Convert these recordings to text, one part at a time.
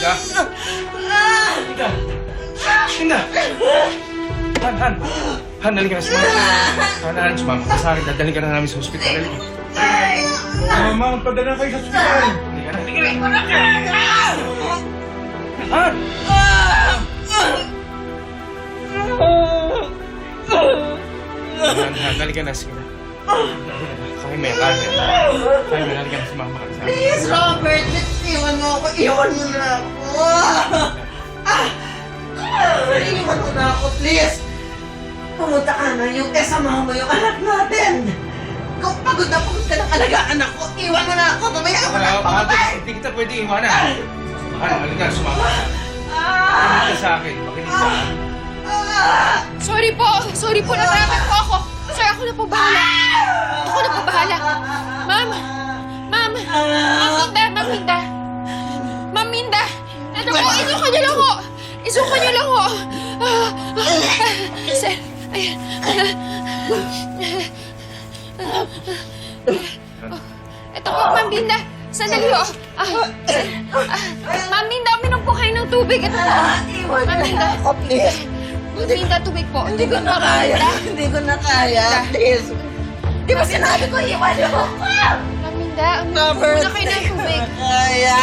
Linda! Linda! Linda! Han! Han, dali ka na sumama. Han, sumama ka sa akin. Dadalhin ka na namin sa hospital. Dali ka. Mama, magpadala kayo sa ospital. Dali ka na. Han! Han, dali ka na. Sige na. Kaya may kaya. Kaya may dali ka na sumama ka sa akin. Please, Robert! Iwan mo ako! Iwan mo na ako! Iwan mo na ako, please! Pumunta ka na yung kasama mo yung anak natin! Kung pagod na ng alagaan ako, iwan mo na ako! Mamaya ako na pamatay! Hindi kita pwede iwanan. Han, halika, sumama ka. Makinig ka sa akin. Makinig ka. Sorry po, natrapan po ako. Sir, ako na po bahala. Ako na po bahala. Ma'am, Ma'am Minda. Ito po, isuka niyo lang ho. Sir, ayan. Ito po, Ma'am Minda. Sandali ho. Ma'am Minda, uminom po kayo ng tubig. Ito po. Iwan mo na ako, please! Ma'am Minda, tubig po. Hindi ko na kaya! Hindi ko na kaya! Please! Di ba sinabi ko iwan mo ako? Ma'am Minda, uminom po na kayo ng tubig. Kaya!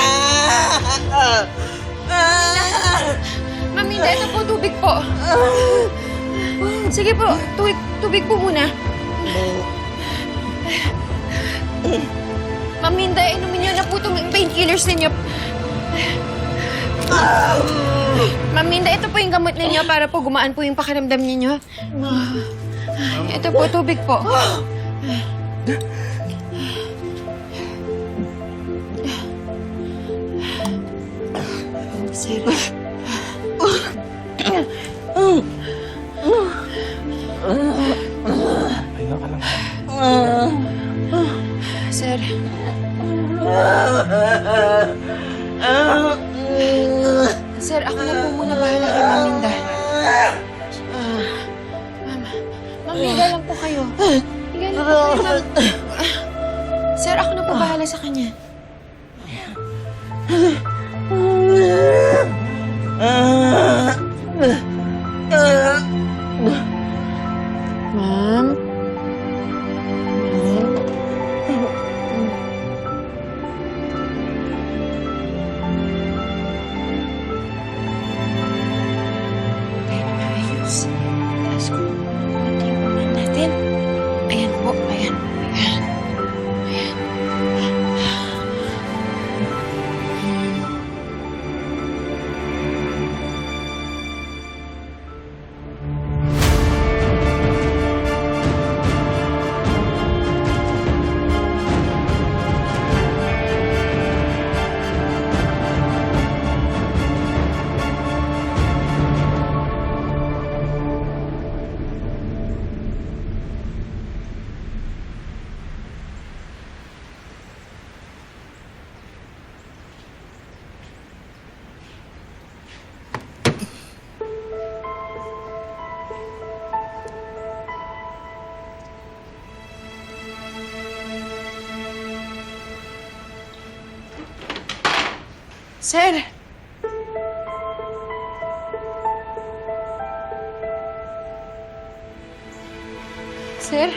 Ma'am Minda, ito po, tubig po. Sige po, tubig po muna. Ma'am Minda, inumin niyo na po itong painkillers ninyo. Ma'am Minda, ito po yung gamot ninyo para po gumaan po yung pakiramdam ninyo. Ito po, tubig po. Sir. Pahinga ka lang. Sir. Sir, ako na po muna bahala kay Ma'am Minda. Ma'am Minda lang po kayo. Higa lang po kayo, Ma'am. Sir, ako na po bahala sa kanya. Ma'am? Ayos. Taas ko. Kunti yung unan natin. Ayan po, ayan. Ayan. Ayan. Sir! Sir?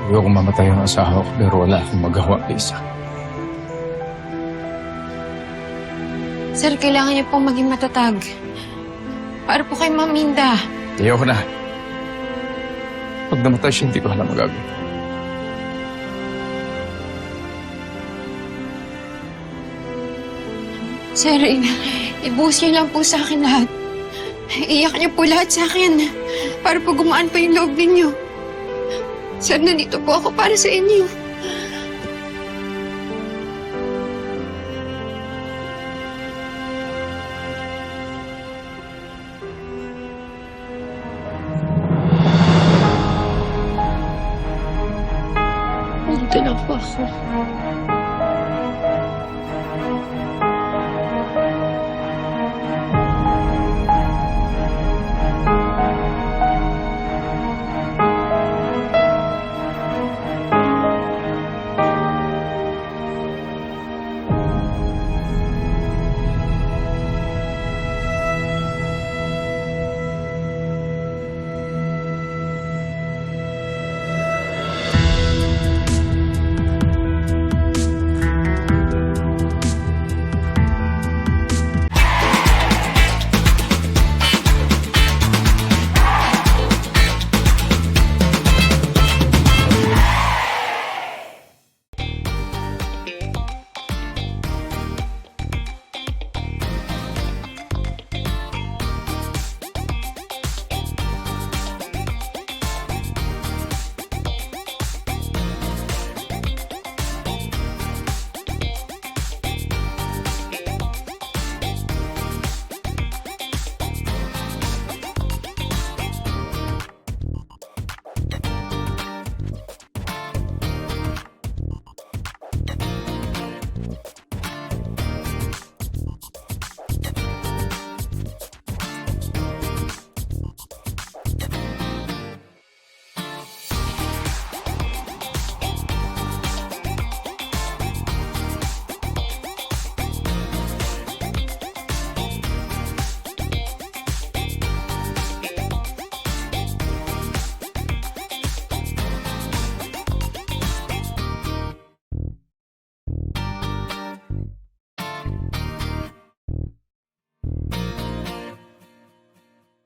Ayoko mamatay ang asawa ko pero wala akong magawa, Lisa. Sir, kailangan niyo pong maging matatag. Para po kay Ma'am Minda. Ayoko na. Pag namatay siya, hindi ko alam magagawin. Sir, ibuhos niyo lang po sa akin lahat. Iyak niyo po lahat sa akin. Para po gumaan pa yung loob ninyo. Sir, nandito po ako para sa inyo. Nandito lang po ako.